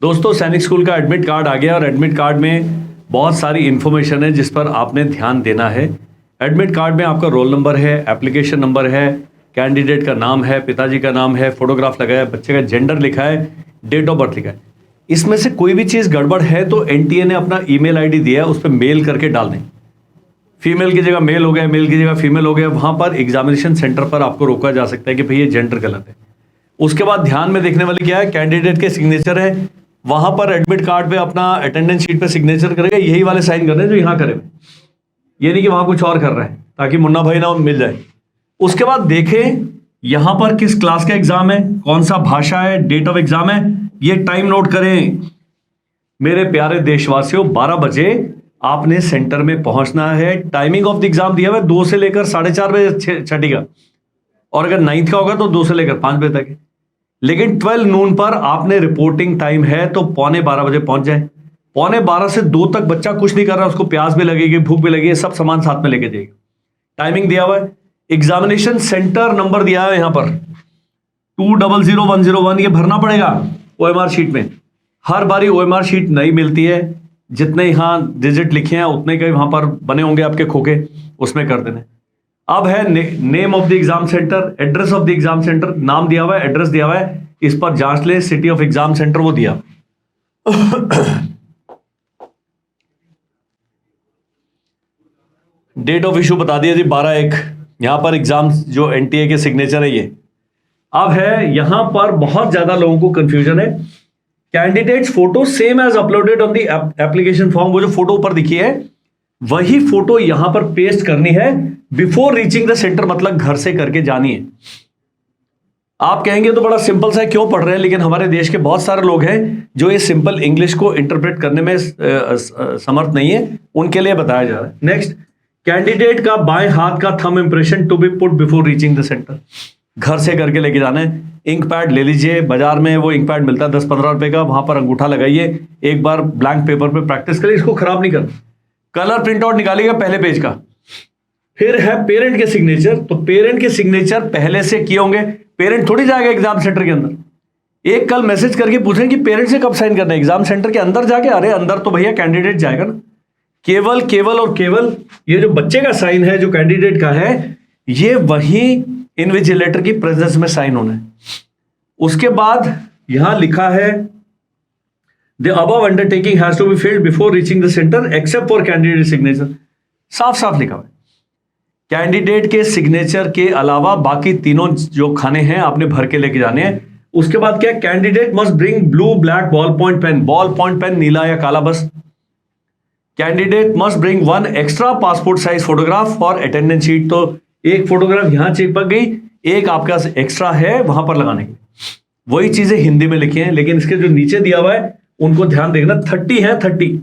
दोस्तों सैनिक स्कूल का एडमिट कार्ड आ गया और एडमिट कार्ड में बहुत सारी इंफॉर्मेशन है जिस पर आपने ध्यान देना है। एडमिट कार्ड में आपका रोल नंबर है, एप्लीकेशन नंबर है, कैंडिडेट का नाम है, पिताजी का नाम है, फोटोग्राफ लगा है, बच्चे का जेंडर लिखा है, डेट ऑफ बर्थ लिखा है। इसमें से कोई भी चीज़ गड़बड़ है तो एनटीए ने अपना ईमेल आईडी दिया है, उस पर मेल करके डाल दें। फीमेल की जगह मेल हो गया, मेल की जगह फीमेल हो गया, वहां पर एग्जामिनेशन सेंटर पर आपको रोका जा सकता है कि भाई ये जेंडर गलत है। उसके बाद ध्यान में देखने वाली क्या है, कैंडिडेट के सिग्नेचर है, वहां पर एडमिट कार्ड पे अपना अटेंडेंस शीट पे सिग्नेचर करेगा, यही वाले साइन करने जो यहां करे, ये नहीं कि वहां कुछ और कर रहा है ताकि मुन्ना भाई ना मिल जाए। उसके बाद देखें यहां पर किस क्लास का एग्जाम है, कौन सा भाषा है, डेट ऑफ एग्जाम है, ये टाइम नोट करें। मेरे प्यारे देशवासियों 12 बजे आपने सेंटर में पहुंचना है। टाइमिंग ऑफ द एग्जाम दिया हुआ है 2 से लेकर 4:30 बजे छठी का, और अगर 9th का होगा तो 2 से लेकर 5 बजे तक है। लेकिन 12 नून पर आपने रिपोर्टिंग टाइम है तो 11:15 बजे पहुंच जाए। 11:15 से 2 तक बच्चा कुछ नहीं कर रहा, उसको प्यास भी लगेगी, भूख भी लगेगी, सब सामान साथ में लेके जाएगा। टाइमिंग दिया हुआ है, एग्जामिनेशन सेंटर नंबर दिया है यहां पर 200101, ये भरना पड़ेगा ओएमआर शीट में। हर बारी ओएमआर शीट नहीं मिलती है, जितने यहां डिजिट लिखे हैं उतने के वहां पर बने होंगे आपके खोखे, उसमें कर देने। अब है name of the exam centre, address of the exam centre, नाम दिया हुआ है, एड्रेस दिया हुआ है, इस पर जांच ले, सिटी ऑफ एग्जाम सेंटर वो दिया। डेट ऑफ इशू बता दिया जी 12/1, यहां पर एग्जाम जो एनटीए के सिग्नेचर है ये। अब है यहां पर बहुत ज्यादा लोगों को कंफ्यूजन है, candidates photo same as uploaded on the application form, वो जो फोटो ऊपर दिखी है वही फोटो यहां पर पेस्ट करनी है बिफोर रीचिंग द सेंटर, मतलब घर से करके जानी है। आप कहेंगे तो बड़ा सिंपल सा है, क्यों पढ़ रहे हैं, लेकिन हमारे देश के बहुत सारे लोग हैं जो ये सिंपल इंग्लिश को इंटरप्रेट करने में समर्थ नहीं है, उनके लिए बताया जा रहा है। नेक्स्ट, कैंडिडेट का बाएं हाथ का thumb impression to be put before reaching the centre, घर से करके लेके जाना है। इंक पैड ले लीजिए, बाजार में वो इंक पैड मिलता है 10-15 रुपए का, वहां पर अंगूठा लगाइए, एक बार ब्लैंक पेपर पे प्रैक्टिस करिए, इसको खराब नहीं करना। कलर प्रिंट आउट निकालिएगा पहले पेज का। फिर है पेरेंट के सिग्नेचर, तो पेरेंट के सिग्नेचर पहले से किए होंगे, पेरेंट थोड़ी जाएगा एग्जाम सेंटर के अंदर। एक कल मैसेज करके पूछें कि पेरेंट से कब साइन करना है, एग्जाम सेंटर के अंदर जाके, अरे अंदर तो भैया कैंडिडेट जाएगा ना। केवल और केवल ये जो बच्चे का साइन है, जो कैंडिडेट का है, ये वही इन्विजिलेटर की प्रेजेंस में साइन होना है। उसके बाद यहां लिखा है the above undertaking has to be filled before reaching the centre except for candidate signature, साफ साफ लिखा हुआ है। कैंडिडेट के सिग्नेचर के अलावा बाकी तीनों जो खाने हैं आपने भर के लेके जाने हैं। उसके बाद क्या, candidate must bring blue black ball point pen, ball point pen नीला या काला बस। Candidate must bring 1 extra passport size photograph for attendance sheet, तो एक फोटोग्राफ यहां चिपक गई, एक आपका एक्स्ट्रा है वहां पर लगाने के। वही चीजें हिंदी में लिखी हैं, लेकिन इसके जो नीचे दिया हुआ है उनको ध्यान देखना, 30 है 30।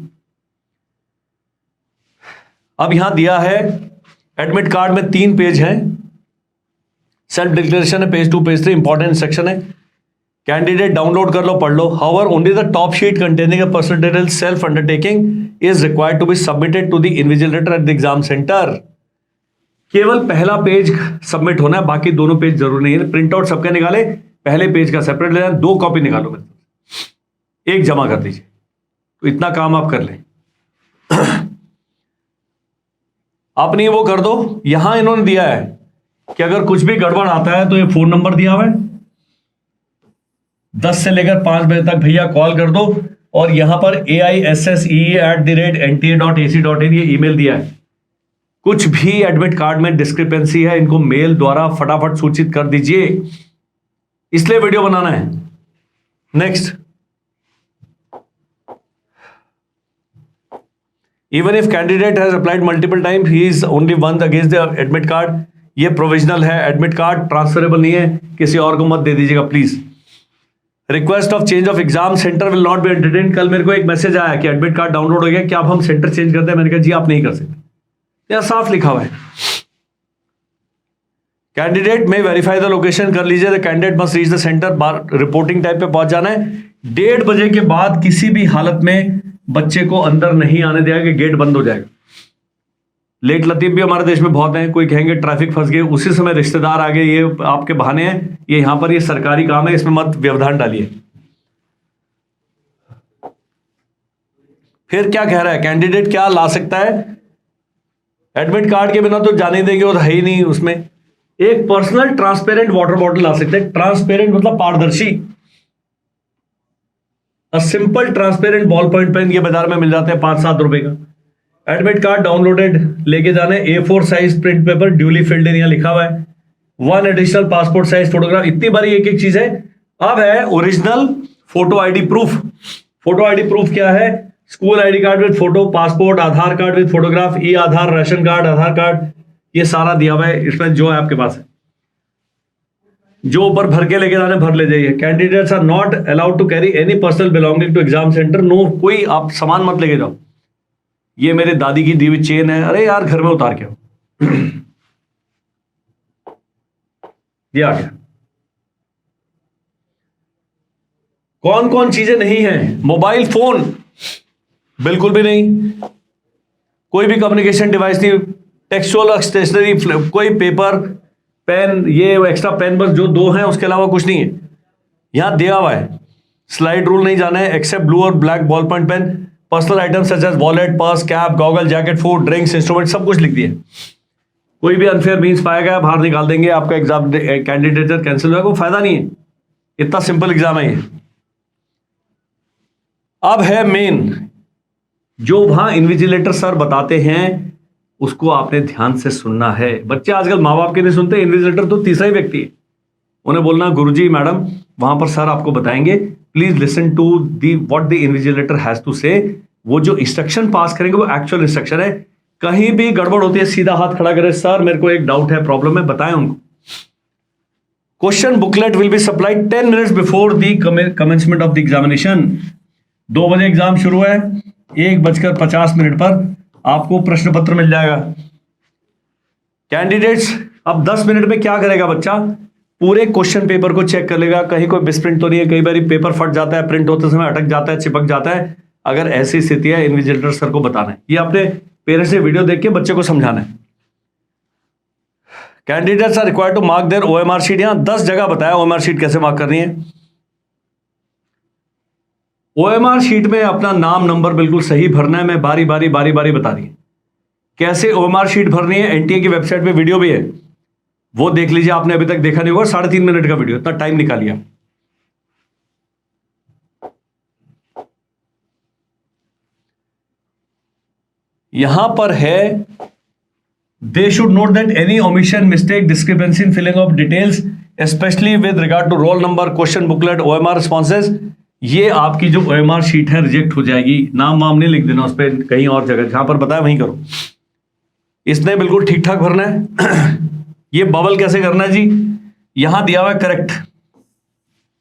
अब यहां दिया है एडमिट कार्ड में 3 पेज हैं, सेल्फ डिक्लेरेशन है पेज 2 पेज 3, इंपॉर्टेंट इंस्ट्रक्शन है, कैंडिडेट डाउनलोड कर लो, पढ़ लो। However only the top sheet containing a personal detail self undertaking is required to be submitted to the invigilator at the exam centre. केवल पहला page submit होना है, बाकी दोनों पेज जरूर नहीं है। प्रिंट आउट सबके निकाले, पहले पेज का सेपरेट लेना, 2 कॉपी निकालो मेरे, एक जमा कर दीजिए, तो इतना काम आप कर लें। अपनी वो कर दो। यहां इन्होंने दिया है कि अगर कुछ भी गड़बड़ आता है तो ये फोन नंबर दिया हुआ है, 10 से लेकर 5 बजे तक भैया कॉल कर दो, और यहां पर AISSEE@nta.ac.in ये ईमेल दिया है। कुछ भी एडमिट कार्ड में डिस्क्रिपेंसी है, इनको मेल द्वारा फटाफट सूचित कर दीजिए, इसलिए वीडियो बनाना है। Next, even if candidate has applied multiple time he is only one against the admit card, ये प्रोविजनल है, एडमिट कार्ड ट्रांसफरेबल नहीं है, किसी और को मत दे दीजिएगा please. Request of change of exam centre will not be entertained. कल मेरे को एक मैसेज आया कि एडमिट कार्ड डाउनलोड हो गया, क्या अब हम सेंटर चेंज करते हैं? मैंने कहा जी आप नहीं कर सकते, यहां साफ लिखा हुआ है। कैंडिडेट में वेरीफाई द लोकेशन कर लीजिए, the candidate must reach the centre, reporting time पे पहुंच जाना है। 1:30 बजे के बाद किसी भी हालत में बच्चे को अंदर नहीं आने दिया कि गेट बंद हो जाएगा। लेट लतीफ भी हमारे देश में बहुत हैं, कोई कहेंगे ट्रैफिक फंस गए, उसी समय रिश्तेदार आ गए, ये आपके बहाने हैं, ये यहां पर ये सरकारी काम है, इसमें मत व्यवधान डालिए। फिर क्या कह रहा है, कैंडिडेट क्या ला सकता है, एडमिट कार्ड के बिना तो जाने देंगे, वो तो है ही नहीं उसमें। एक पर्सनल ट्रांसपेरेंट वाटर बॉटल ला सकते हैं। ट्रांसपेरेंट मतलब पारदर्शी। Simple transparent ball point pen ये बाजार में मिल जाते हैं 5-7 रुपए का। एडमिट कार्ड डाउनलोडेड लेके जाने, A4 size print paper duly filled in, लिखा हुआ है। 1 एडिशनल पासपोर्ट साइज फोटोग्राफ, इतनी बारी एक एक चीज है। अब है original photo ID proof. Photo ID proof क्या है, school ID card with photo, passport, Aadhaar card with photograph, E Aadhaar, ration card, Aadhaar card, ये सारा दिया हुआ है इसमें जो है आपके पास है। जो ऊपर भर के लेके जाने भर ले जाइए। Candidates are not allowed to carry any personal belonging to exam centre. No, कोई आप सामान मत लेके जाओ। ये मेरे दादी की दी हुई चेन है, अरे यार घर में उतार के आओ। ये आ गया। कौन कौन चीजें नहीं है, मोबाइल फोन बिल्कुल भी नहीं, कोई भी कम्युनिकेशन डिवाइस नहीं, टेक्सचुअल स्टेशनरी, कोई पेपर पेन, ये एक्स्ट्रा पेन बस जो 2 हैं, उसके अलावा कुछ नहीं है। यहां दिया हुआ है स्लाइड रूल नहीं जाना है, एक्सेप्ट ब्लू और black ball point pen. Personal item such as wallet, purse, cap, goggle, jacket, food, drinks, instrument, सब कुछ लिख दिया। कोई भी अनफेयर मीन्स पाएगा बाहर निकाल देंगे, आपका एग्जाम कैंडिडेटर कैंसिल होगा, कोई फायदा नहीं है। इतना सिंपल एग्जाम है ये। अब है मेन, जो वहां इन्विजिलेटर सर बताते हैं उसको आपने ध्यान से सुनना है। बच्चे आजकल माँ बाप के नहीं सुनते, इन्विजिलेटर तो तीसरा ही व्यक्ति है। उन्हें बोलना गुरुजी मैडम वहां पर सर आपको बताएंगे, please listen to the what the invigilator has to say. वो जो इंस्ट्रक्शन पास करेंगे वो एक्चुअल इंस्ट्रक्शन है। कहीं भी गड़बड़ होती है सीधा हाथ खड़ा करे, सर मेरे को एक डाउट है, प्रॉब्लम है, बताएं उनको। Question booklet will be supplied 10 minutes before the commencement of the examination. 2 बजे एग्जाम शुरू है, 1:50 पर आपको प्रश्न पत्र मिल जाएगा। कैंडिडेट्स अब 10 मिनट में क्या करेगा बच्चा, पूरे क्वेश्चन पेपर को चेक कर लेगा, कहीं कोई मिसप्रिंट तो नहीं है। कई बार पेपर फट जाता है, प्रिंट होते समय अटक जाता है, चिपक जाता है। अगर ऐसी स्थिति है, इन्विजिलेटर सर को बताना है। ये अपने पेरेंट्स से वीडियो देख के बच्चे को समझाना है। Candidates are required to mark their OMR sheet. यहां 10 जगह बताया OMR शीट कैसे मार्क करनी है। OMR शीट में अपना नाम नंबर बिल्कुल सही भरना है। मैं बारी बारी बता रही है कैसे OMR शीट भरनी है। एनटीए की वेबसाइट पे वीडियो भी है, वो देख लीजिए। आपने अभी तक देखा नहीं होगा, 3.5 मिनट का वीडियो, इतना टाइम निकालिए। यहां पर है, they should note that any omission, mistake, discrepancy in filling of details specially with regard to roll number, question booklet, OMR responses, ये आपकी जो OMR शीट है रिजेक्ट हो जाएगी। नाम वाम नहीं लिख देना उस पर, कहीं और जगह जहां पर बताया वहीं करो। इसने बिल्कुल ठीक ठाक भरना है। ये बबल कैसे करना है जी, यहां दिया हुआ है करेक्ट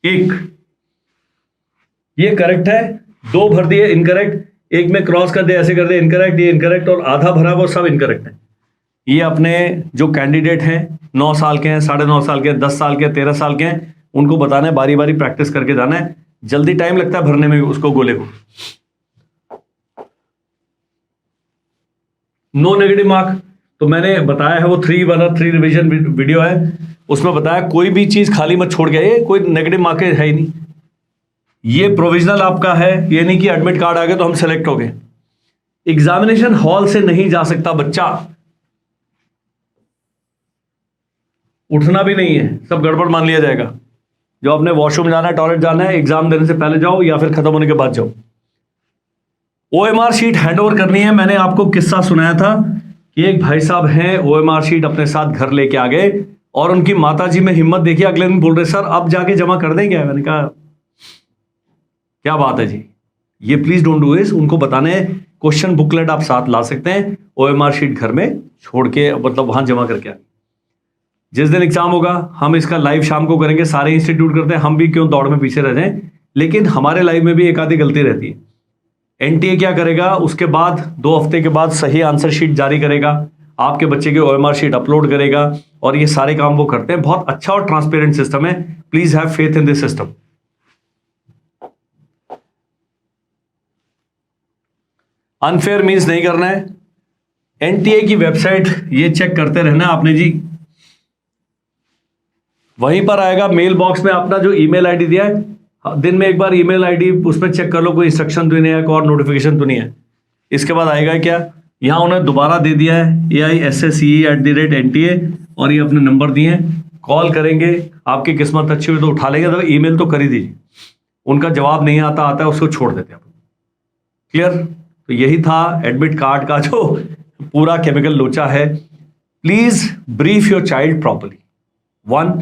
1, ये करेक्ट है। 2 भर दिए इनकरेक्ट, 1 में क्रॉस कर दे, ऐसे कर दे इनकरेक्ट, ये इनकरेक्ट, और आधा भरा वो सब इनकरेक्ट है। ये अपने जो कैंडिडेट हैं 9 साल के हैं, 9.5 साल के, 10 साल के, 13 साल के हैं, उनको बताना है, बारी बारी प्रैक्टिस करके जाना है। जल्दी टाइम लगता है भरने में उसको, गोले को। नो नेगेटिव मार्क तो मैंने बताया है, वो 3 रिवीजन वीडियो है, उसमें बताया कोई भी चीज खाली मत छोड़ गए, कोई नेगेटिव मार्क है ही नहीं। ये प्रोविजनल आपका है, ये नहीं कि एडमिट कार्ड आ गया तो हम सेलेक्ट हो गए। एग्जामिनेशन हॉल से नहीं जा सकता बच्चा, उठना भी नहीं है, सब गड़बड़ मान लिया जाएगा। जो आपने वॉशरूम जाना है, टॉयलेट जाना है, एग्जाम देने से पहले जाओ या फिर खत्म होने के बाद जाओ। OMR शीट हैंडओवर करनी है। मैंने आपको किस्सा सुनाया था कि एक भाई साहब हैं, OMR शीट अपने साथ घर लेके आ गए और उनकी माताजी में हिम्मत देखिए, अगले दिन बोल रहे सर अब जाके जमा कर दें क्या। मैंने कहा क्या बात है जी, ये प्लीज डोंट डू दिस। उनको बताने क्वेश्चन बुकलेट आप साथ ला सकते हैं, OMR शीट घर में छोड़ के, मतलब वहां जमा करके आए। जिस दिन एग्जाम होगा हम इसका लाइव शाम को करेंगे, सारे इंस्टीट्यूट करते हैं, हम भी क्यों दौड़ में पीछे रह जाएं। लेकिन हमारे लाइव में भी एक आधी गलती रहती है। एनटीए क्या करेगा, उसके बाद 2 हफ्ते के बाद सही आंसर शीट जारी करेगा, आपके बच्चे की OMR शीट अपलोड करेगा, और ये सारे काम वो करते हैं। बहुत अच्छा और ट्रांसपेरेंट सिस्टम है, please have faith in this system. Unfair means नहीं करना है। एनटीए की वेबसाइट ये चेक करते रहना आपने जी, वहीं पर आएगा मेल बॉक्स में अपना जो ईमेल आईडी दिया है, दिन में एक बार ईमेल आईडी उसमें चेक कर लो, कोई इंस्ट्रक्शन तो नहीं है, कोई और नोटिफिकेशन तो नहीं है। इसके बाद आएगा क्या, यहाँ उन्हें दोबारा दे दिया है AISSCE@NTA और ये अपने नंबर दिए हैं, कॉल करेंगे, आपकी किस्मत अच्छी हुई तो उठा लेंगे, तो ईमेल तो कर ही दीजिए, उनका जवाब नहीं आता है उसको छोड़ देते हैं। क्लियर? तो यही था एडमिट कार्ड का जो पूरा केमिकल लोचा है। Please brief your child properly, 1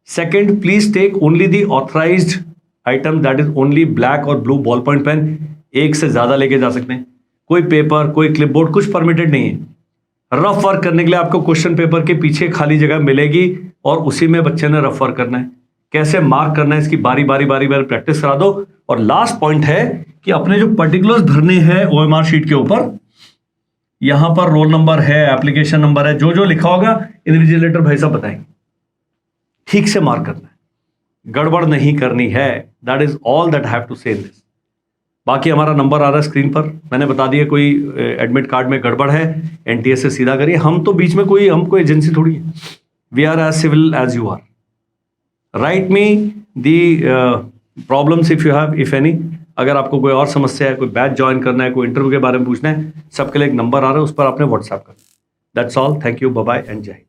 second, please take only the authorised item, that is only black और ब्लू बॉल पॉइंट पेन, एक से ज्यादा लेके जा सकते हैं, कोई पेपर कोई क्लिपबोर्ड कुछ परमिटेड नहीं है। रफ वर्क करने के लिए आपको क्वेश्चन पेपर के पीछे खाली जगह मिलेगी और उसी में बच्चे ने रफ वर्क करना है, कैसे मार्क करना है इसकी बारी बारी प्रैक्टिस करा दो। और लास्ट पॉइंट है कि अपने जो पर्टिकुलर्स भरने हैं OMR शीट के ऊपर, यहां पर रोल नंबर है, एप्लीकेशन नंबर है, जो जो लिखा होगा इन्विजिलेटर भाई साहब बताएंगे, ठीक से मार्क करना है, गड़बड़ नहीं करनी है। That is all that have to say in this. बाकी हमारा नंबर आ रहा है स्क्रीन पर, मैंने बता दिया, कोई एडमिट कार्ड में गड़बड़ है NTA से सीधा करिए, हम तो बीच में कोई, हम कोई एजेंसी थोड़ी है, we are as civil as you are. Write me the problems if you have, if any. अगर आपको कोई और समस्या है, कोई बैच ज्वाइन करना है, कोई इंटरव्यू के बारे में पूछना है, सबके लिए एक नंबर आ रहा है, उस पर आपने व्हाट्सएप करना। That's all, thank you, bye bye and Jai Hind.